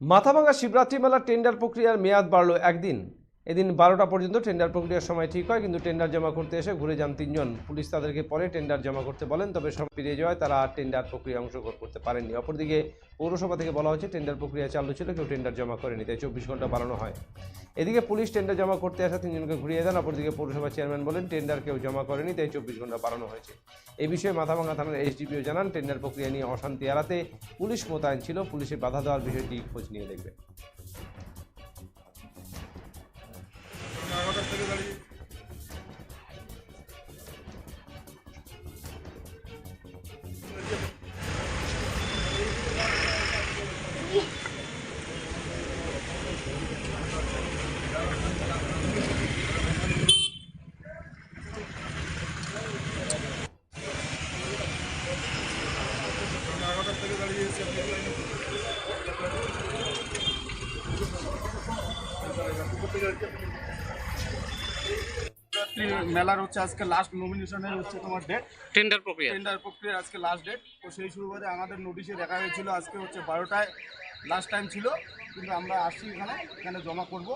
মাথাভাঙা শিবরাত্রি মেলার টেন্ডার প্রক্রিয়ার মেয়াদ বাড়ল একদিন। এদিন 12টা পর্যন্ত টেন্ডার প্রক্রিয়ার সময় ঠিক হয়, কিন্তু টেন্ডার জমা করতে এসে ঘুরে যান তিনজন। পুলিশ তাদেরকে পরে টেন্ডার জমা করতে বলেন, তবে সব পেরিয়ে যাওয়ায় তারা আর টেন্ডার প্রক্রিয়ায় অংশগ্রহণ করতে পারেননি। অপরদিকে পৌরসভা থেকে বলা হচ্ছে টেন্ডার প্রক্রিয়া চালু ছিল, কেউ টেন্ডার জমা করেনি, তাই 24 ঘন্টা বাড়ানো হয়। এদিকে পুলিশ টেন্ডার জমা করতে আসা তিনজনকে ঘুরিয়ে দেন। অপরদিকে পৌরসভা চেয়ারম্যান বলেন টেন্ডার কেউ জমা করেনি, তাই 24 ঘন্টা বাড়ানো হয়েছে। এই বিষয়ে মাথাভাঙা থানার এসডিপিও জানান, টেন্ডার প্রক্রিয়া নিয়ে অশান্তি এড়াতে পুলিশ মোতায়েন ছিল, পুলিশের বাধা দেওয়ার বিষয়টি খোঁজ নিয়ে দেখবে। মেলার হচ্ছে আজকে লাস্ট নমিনেশনের হচ্ছে তোমার ডেট, টেন্ডার প্রক্রিয়া আজকে লাস্ট ডেট। তো সেই সুবাদে আমাদের নোটিশে দেখা হয়েছিল আজকে হচ্ছে 12টায় লাস্ট টাইম ছিল, কিন্তু আমরা আসছি এখানে জমা করব।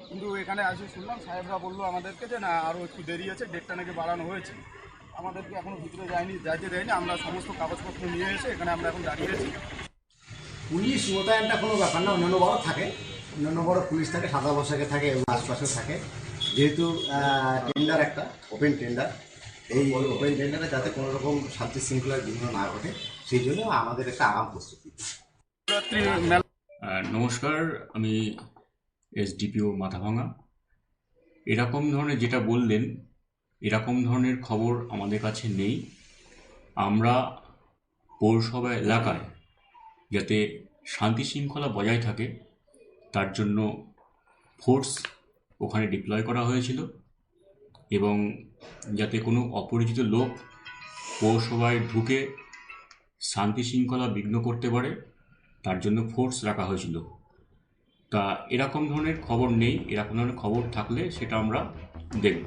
কিন্তু এখানে আসি শুনলাম সাহেবরা বললো আমাদেরকে যে না, আরও একটু দেরি আছে, ডেটটা নাকি বাড়ানো হয়েছে। আমাদেরকে এখনও ভিতরে যাইতে দেয়নি। আমরা সমস্ত কাগজপত্র নিয়ে এসে এখানে আমরা এখন দাঁড়িয়েছি। পুলিশ মোতায়েনটা কোনো ব্যাপার না, অন্যান্য বড় থাকে, অন্যান্য বড় পুলিশ থাকে, সাদা পোশাকে থাকে, আশপাশে থাকে। যেহেতু টেন্ডার একটা ওপেন টেন্ডার, এই ওপেন টেন্ডারে যাতে কোনো রকম শান্তি শৃঙ্খলার বিঘ্ন না ঘটে, সেই জন্য আমাদের একটা আগাম প্রস্তুতি। নমস্কার, আমি এসডিপিও মাথাভাঙা। এরকম ধরনের যেটা বললেন, এরকম ধরনের খবর আমাদের কাছে নেই। আমরা পৌরসভা এলাকায় যাতে শান্তি শৃঙ্খলা বজায় থাকে তার জন্য ফোর্স ওখানে ডিপ্লয় করা হয়েছিল, এবং যাতে কোনো অপরিচিত লোক পৌরসভায় ঢুকে শান্তি শৃঙ্খলা বিঘ্ন করতে পারে তার জন্য ফোর্স রাখা হয়েছিল। তা এরকম ধরনের খবর নেই। এরকম ধরনের খবর থাকলে সেটা আমরা দেখব।